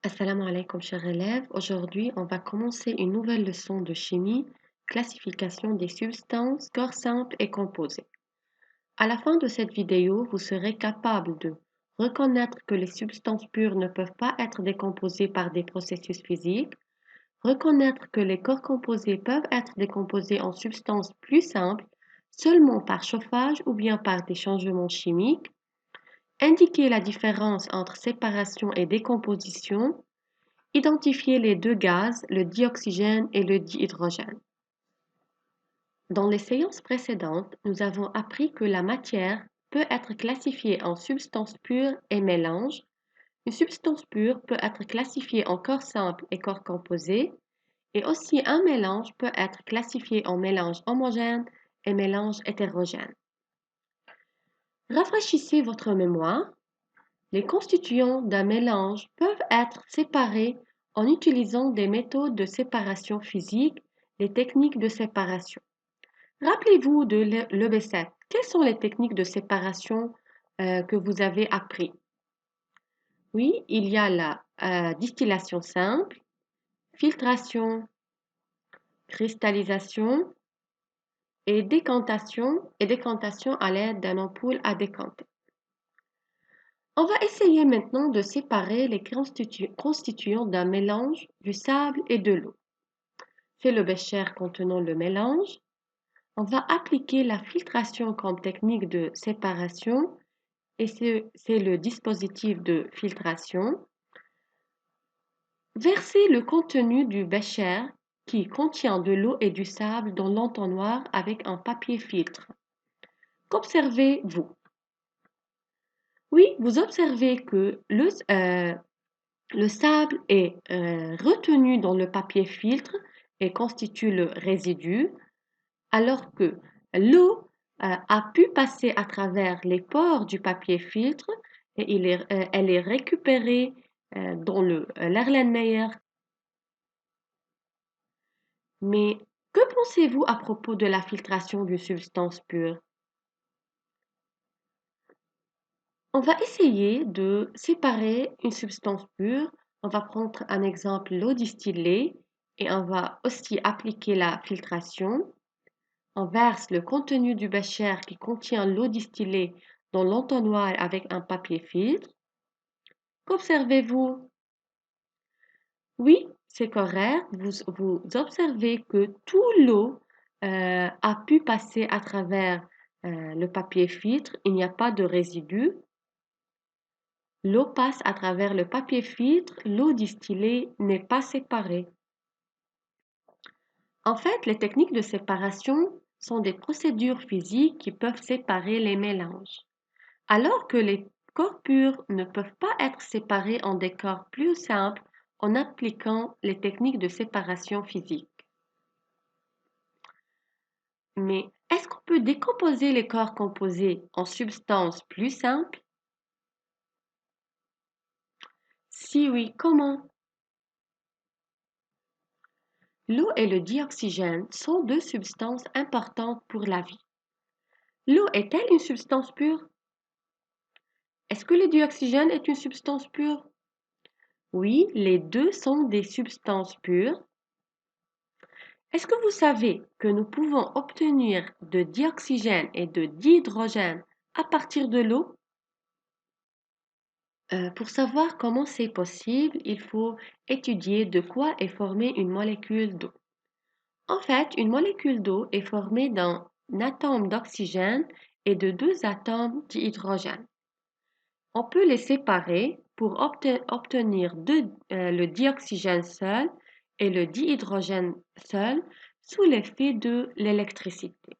Assalamu alaikum chers élèves. Aujourd'hui, on va commencer une nouvelle leçon de chimie, classification des substances, corps simples et composés. À la fin de cette vidéo, vous serez capable de reconnaître que les substances pures ne peuvent pas être décomposées par des processus physiques, reconnaître que les corps composés peuvent être décomposés en substances plus simples seulement par chauffage ou bien par des changements chimiques, indiquer la différence entre séparation et décomposition. Identifier les deux gaz, le dioxygène et le dihydrogène. Dans les séances précédentes, nous avons appris que la matière peut être classifiée en substance pure et mélange. Une substance pure peut être classifiée en corps simple et corps composé, et aussi un mélange peut être classifié en mélange homogène et mélange hétérogène. Rafraîchissez votre mémoire. Les constituants d'un mélange peuvent être séparés en utilisant des méthodes de séparation physique, les techniques de séparation. Rappelez-vous de l'EB7. Quelles sont les techniques de séparation que vous avez appris? Oui, il y a la distillation simple, filtration, cristallisation et décantation à l'aide d'une ampoule à décanter. On va essayer maintenant de séparer les constituants d'un mélange du sable et de l'eau. C'est le bécher contenant le mélange. On va appliquer la filtration comme technique de séparation et c'est le dispositif de filtration. Versez le contenu du bécher qui contient de l'eau et du sable dans l'entonnoir avec un papier filtre. Qu'observez-vous? Oui, vous observez que le sable est retenu dans le papier filtre et constitue le résidu, alors que l'eau a pu passer à travers les pores du papier filtre et elle est récupérée dans l'Erlenmeyer. Mais que pensez-vous à propos de la filtration d'une substance pure? On va essayer de séparer une substance pure. On va prendre un exemple, l'eau distillée, et on va aussi appliquer la filtration. On verse le contenu du bécher qui contient l'eau distillée dans l'entonnoir avec un papier filtre. Qu'observez-vous? Oui, c'est correct. Vous observez que toute l'eau a pu passer à travers le papier filtre. Il n'y a pas de résidus. L'eau passe à travers le papier filtre, l'eau distillée n'est pas séparée. En fait, les techniques de séparation sont des procédures physiques qui peuvent séparer les mélanges. Alors que les corps purs ne peuvent pas être séparés en des corps plus simples en appliquant les techniques de séparation physique. Mais est-ce qu'on peut décomposer les corps composés en substances plus simples? Si oui, comment? L'eau et le dioxygène sont deux substances importantes pour la vie. L'eau est-elle une substance pure? Est-ce que le dioxygène est une substance pure? Oui, les deux sont des substances pures. Est-ce que vous savez que nous pouvons obtenir de dioxygène et de dihydrogène à partir de l'eau? Pour savoir comment c'est possible, il faut étudier de quoi est formée une molécule d'eau. En fait, une molécule d'eau est formée d'un atome d'oxygène et de deux atomes d'hydrogène. On peut les séparer pour obtenir le dioxygène seul et le dihydrogène seul sous l'effet de l'électricité.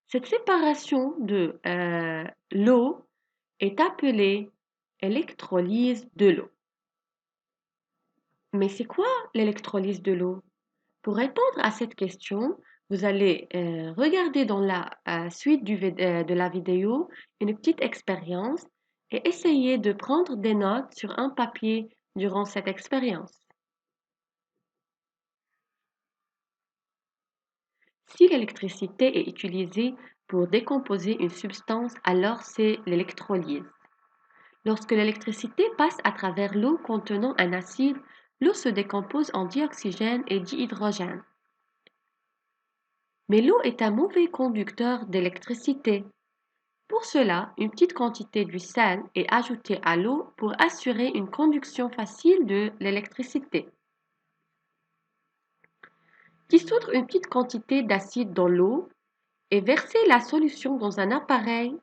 Cette séparation de l'eau est appelée électrolyse de l'eau. Mais c'est quoi l'électrolyse de l'eau? Pour répondre à cette question, vous allez regarder dans la suite de la vidéo une petite expérience et essayer de prendre des notes sur un papier durant cette expérience. Si l'électricité est utilisée pour décomposer une substance, alors c'est l'électrolyse. Lorsque l'électricité passe à travers l'eau contenant un acide, l'eau se décompose en dioxygène et dihydrogène. Mais l'eau est un mauvais conducteur d'électricité. Pour cela, une petite quantité du sel est ajoutée à l'eau pour assurer une conduction facile de l'électricité. Dissoudre une petite quantité d'acide dans l'eau et verser la solution dans un appareil.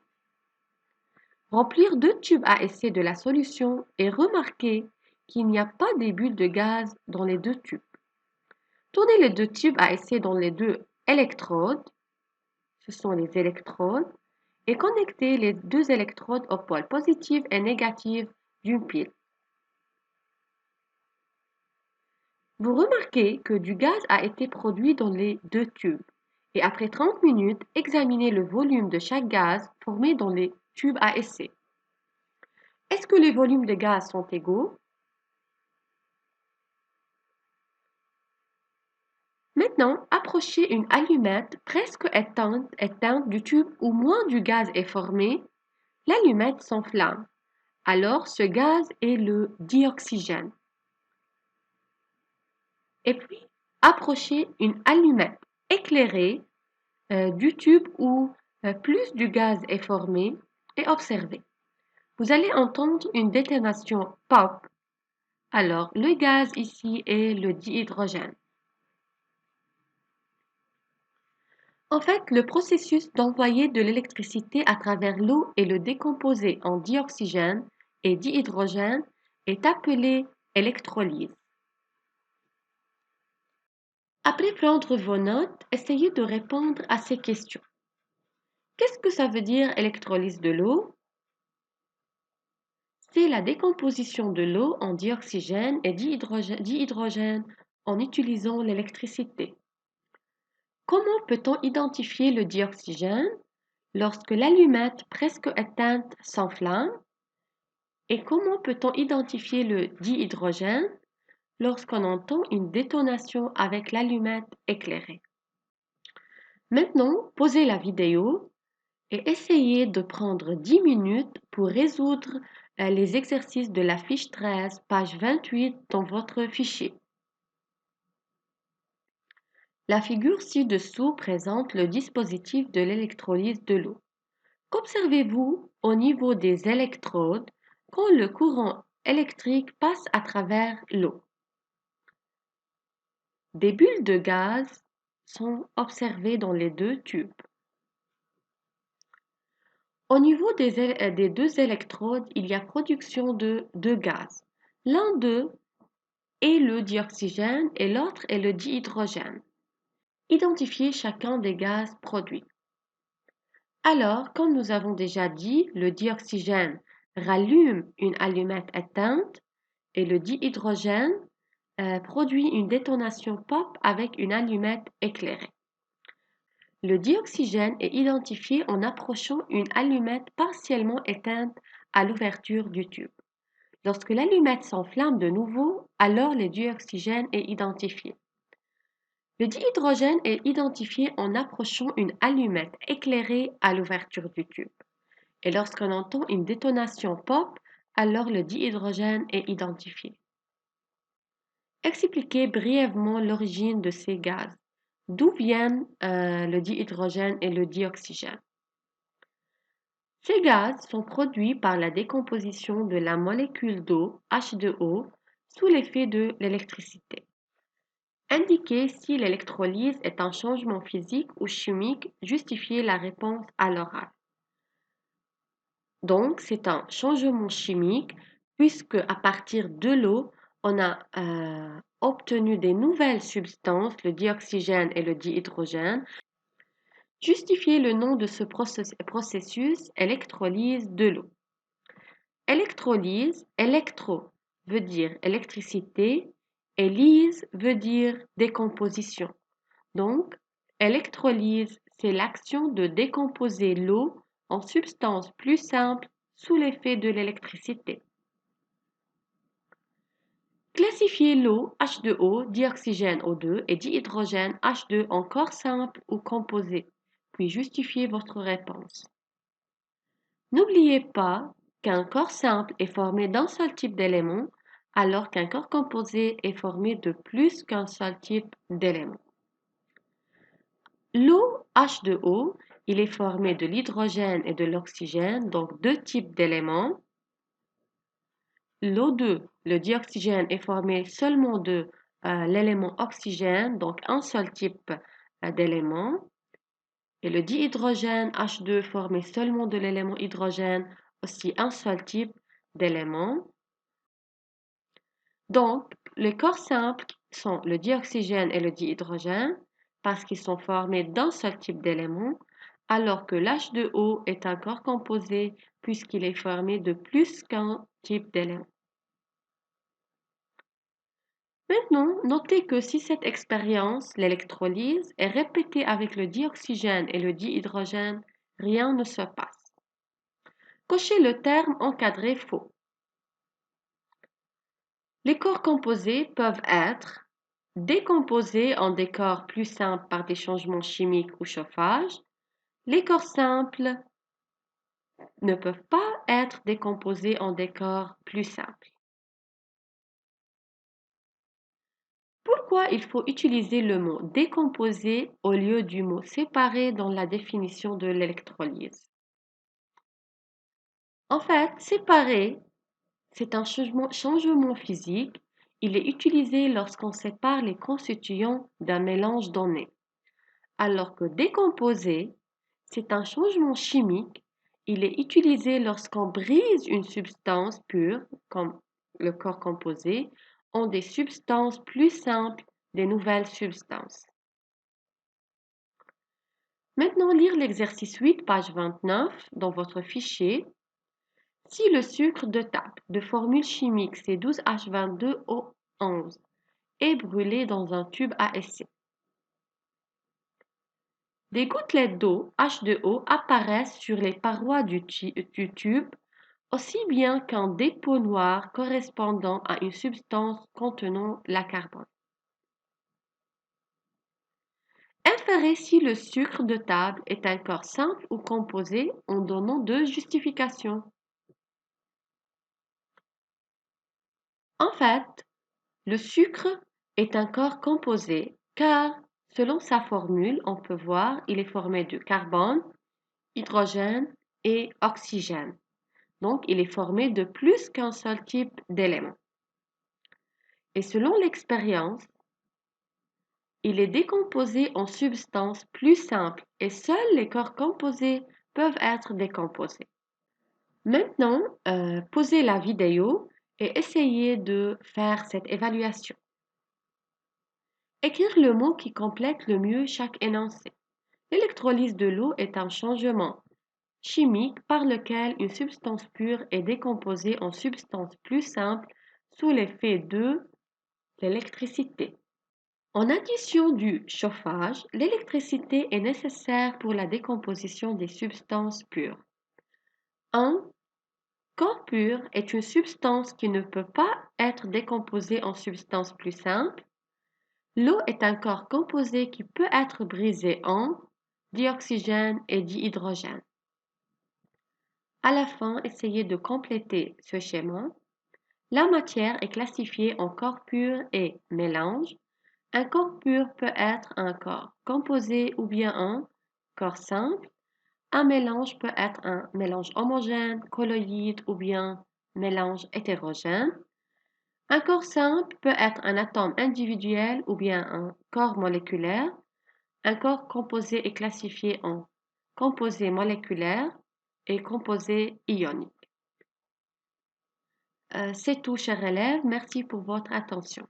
Remplir 2 tubes à essai de la solution et remarquer qu'il n'y a pas des bulles de gaz dans les 2 tubes. Tournez les 2 tubes à essai dans les 2 électrodes, ce sont les électrodes, et connectez les 2 électrodes aux pôles positifs et négatifs d'une pile. Vous remarquez que du gaz a été produit dans les 2 tubes et après 30 minutes, examinez le volume de chaque gaz formé dans les tubes à essai. Est-ce que les volumes de gaz sont égaux? Maintenant, approchez une allumette presque éteinte du tube où moins du gaz est formé. L'allumette s'enflamme. Alors, ce gaz est le dioxygène. Et puis, approchez une allumette éclairée du tube où plus du gaz est formé et observez. Vous allez entendre une détonation pop. Alors, le gaz ici est le dihydrogène. En fait, le processus d'envoyer de l'électricité à travers l'eau et le décomposer en dioxygène et dihydrogène est appelé électrolyse. Après prendre vos notes, essayez de répondre à ces questions. Qu'est-ce que ça veut dire électrolyse de l'eau? C'est la décomposition de l'eau en dioxygène et dihydrogène en utilisant l'électricité. Comment peut-on identifier le dioxygène? Lorsque l'allumette presque éteinte s'enflamme. Et comment peut-on identifier le dihydrogène? Lorsqu'on entend une détonation avec l'allumette éclairée. Maintenant, posez la vidéo et essayez de prendre 10 minutes pour résoudre les exercices de la fiche 13, page 28 dans votre fichier. La figure ci-dessous présente le dispositif de l'électrolyse de l'eau. Qu'observez-vous au niveau des électrodes quand le courant électrique passe à travers l'eau? Des bulles de gaz sont observées dans les 2 tubes. Au niveau des 2 électrodes, il y a production de 2 gaz. L'un d'eux est le dioxygène et l'autre est le dihydrogène. Identifiez chacun des gaz produits. Alors, comme nous avons déjà dit, le dioxygène rallume une allumette éteinte et le dihydrogène produit une détonation pop avec une allumette éclairée. Le dioxygène est identifié en approchant une allumette partiellement éteinte à l'ouverture du tube. Lorsque l'allumette s'enflamme de nouveau, alors le dioxygène est identifié. Le dihydrogène est identifié en approchant une allumette éclairée à l'ouverture du tube. Et lorsqu'on entend une détonation pop, alors le dihydrogène est identifié. Expliquez brièvement l'origine de ces gaz. D'où viennent le dihydrogène et le dioxygène? Ces gaz sont produits par la décomposition de la molécule d'eau, H2O, sous l'effet de l'électricité. Indiquez si l'électrolyse est un changement physique ou chimique, justifiez la réponse à l'oral. Donc, c'est un changement chimique puisque à partir de l'eau, on a obtenu des nouvelles substances, le dioxygène et le dihydrogène. Justifiez le nom de ce processus, électrolyse de l'eau. Électrolyse, électro veut dire électricité et lyse veut dire décomposition. Donc, électrolyse, c'est l'action de décomposer l'eau en substances plus simples sous l'effet de l'électricité. Classifiez l'eau H2O, dioxygène O2 et dihydrogène H2 en corps simple ou composé, puis justifiez votre réponse. N'oubliez pas qu'un corps simple est formé d'un seul type d'éléments, alors qu'un corps composé est formé de plus qu'un seul type d'éléments. L'eau H2O, il est formé de l'hydrogène et de l'oxygène, donc deux types d'éléments. L'O2, le dioxygène, est formé seulement de l'élément oxygène, donc un seul type d'élément. Et le dihydrogène H2 formé seulement de l'élément hydrogène, aussi un seul type d'élément. Donc, les corps simples sont le dioxygène et le dihydrogène parce qu'ils sont formés d'un seul type d'élément, alors que l'H2O est un corps composé puisqu'il est formé de plus qu'un type d'élément. Maintenant, notez que si cette expérience, l'électrolyse, est répétée avec le dioxygène et le dihydrogène, rien ne se passe. Cochez le terme encadré faux. Les corps composés peuvent être décomposés en des corps plus simples par des changements chimiques ou chauffage. Les corps simples ne peuvent pas être décomposés en des corps plus simples. Pourquoi il faut utiliser le mot décomposé au lieu du mot séparé dans la définition de l'électrolyse? En fait, séparer, c'est un changement physique. Il est utilisé lorsqu'on sépare les constituants d'un mélange donné. Alors que décomposer, c'est un changement chimique. Il est utilisé lorsqu'on brise une substance pure, comme le corps composé, en des substances plus simples, des nouvelles substances. Maintenant, lire l'exercice 8, page 29, dans votre fichier. Si le sucre de table de formule chimique C12H22O11 est brûlé dans un tube à essai, des gouttelettes d'eau H2O apparaissent sur les parois du tube, aussi bien qu'un dépôt noir correspondant à une substance contenant la carbone. Inférez si le sucre de table est un corps simple ou composé en donnant deux justifications. En fait, le sucre est un corps composé car, selon sa formule, on peut voir il est formé de carbone, hydrogène et oxygène. Donc, il est formé de plus qu'un seul type d'élément. Et selon l'expérience, il est décomposé en substances plus simples et seuls les corps composés peuvent être décomposés. Maintenant, posez la vidéo et essayez de faire cette évaluation. Écrire le mot qui complète le mieux chaque énoncé. L'électrolyse de l'eau est un changement chimique par lequel une substance pure est décomposée en substance plus simple sous l'effet de l'électricité. En addition du chauffage, l'électricité est nécessaire pour la décomposition des substances pures. Un corps pur est une substance qui ne peut pas être décomposée en substance plus simple. L'eau est un corps composé qui peut être brisé en dioxygène et dihydrogène. À la fin, essayez de compléter ce schéma. La matière est classifiée en corps pur et mélange. Un corps pur peut être un corps composé ou bien un corps simple. Un mélange peut être un mélange homogène, colloïde ou bien mélange hétérogène. Un corps simple peut être un atome individuel ou bien un corps moléculaire. Un corps composé est classifié en composé moléculaire et composé ionique. C'est tout, chers élèves. Merci pour votre attention.